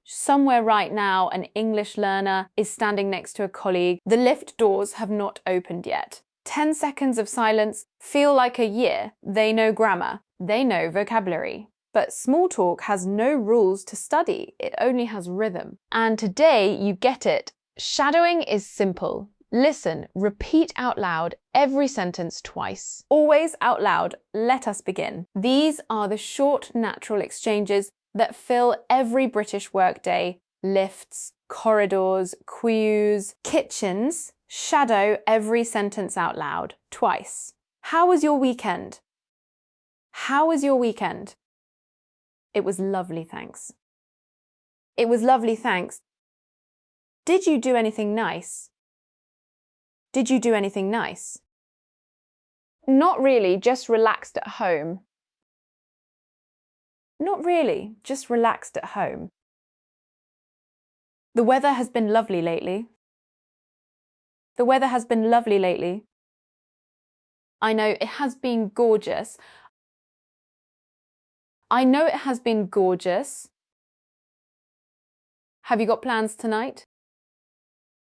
Somewhere right now, an English learner is standing next to a colleague. The lift doors have not opened yet. 10 seconds of silence feel like a year. They know grammar. They know vocabulary. But small talk has no rules to study. It only has rhythm. And today you get it. Shadowing is simple. Listen, repeat out loud every sentence twice. Always out loud. Let us begin. These are the short, natural exchanges that fill every British workday. Lifts, corridors, queues, kitchens. Shadow every sentence out loud twice. How was your weekend? How was your weekend? It was lovely, thanks. It was lovely, thanks. Did you do anything nice? Did you do anything nice? Not really, just relaxed at home. Not really, just relaxed at home. The weather has been lovely lately. The weather has been lovely lately. I know it has been gorgeous. I know it has been gorgeous. Have you got plans tonight?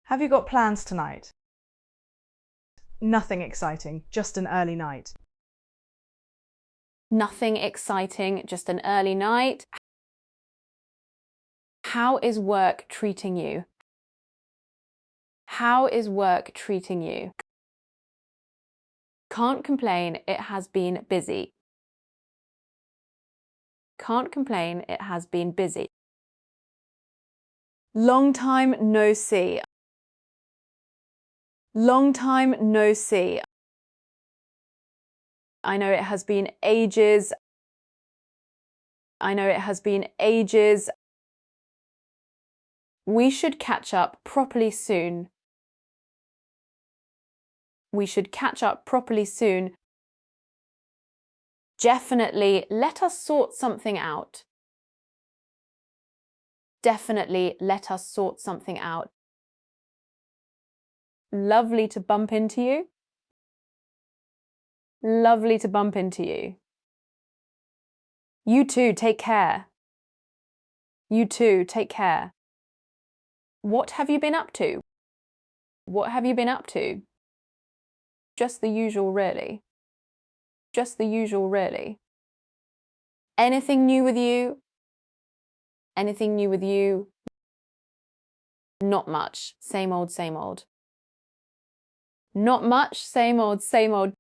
Have you got plans tonight? Nothing exciting, just an early night. Nothing exciting, just an early night. How is work treating you? How is work treating you? Can't complain, it has been busy. Can't complain, it has been busy. Long time no see. Long time no see. I know it has been ages. I know it has been ages. We should catch up properly soon. We should catch up properly soon. Definitely, let us sort something out. Definitely, let us sort something out. Lovely to bump into you. Lovely to bump into you. You too, take care. You too, take care. What have you been up to? What have you been up to? Just the usual, really. Just the usual, really. Anything new with you? Anything new with you? Not much. Same old, same old. Not much. Same old, same old.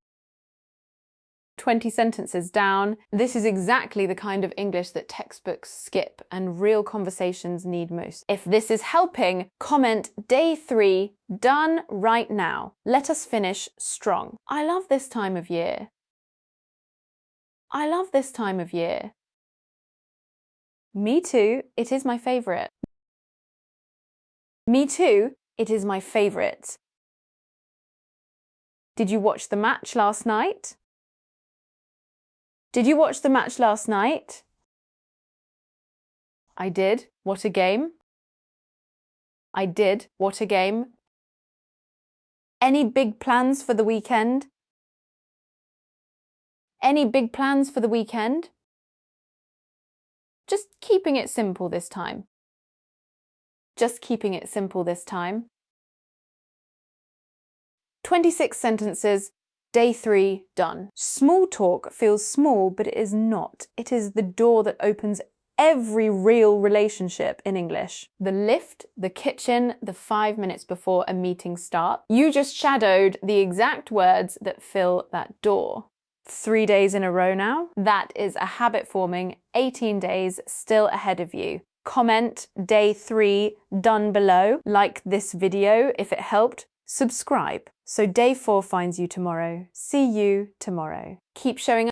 20 sentences down. This is exactly the kind of English that textbooks skip and real conversations need most. If this is helping, comment day 3, done right now. Let us finish strong. I love this time of year. I love this time of year. Me too, it is my favourite. Me too, it is my favourite. Did you watch the match last night? Did you watch the match last night? I did. What a game. I did. What a game. Any big plans for the weekend? Any big plans for the weekend? Just keeping it simple this time. Just keeping it simple this time. 26 sentences. Day 3, done. Small talk feels small, but it is not. It is the door that opens every real relationship in English. The lift, the kitchen, the 5 minutes before a meeting starts. You just shadowed the exact words that fill that door. 3 days in a row now. That is a habit forming 18 days still ahead of you. Comment day 3 done below. Like this video if it helped. Subscribe so day 4 finds you tomorrow. See you tomorrow. Keep showing up.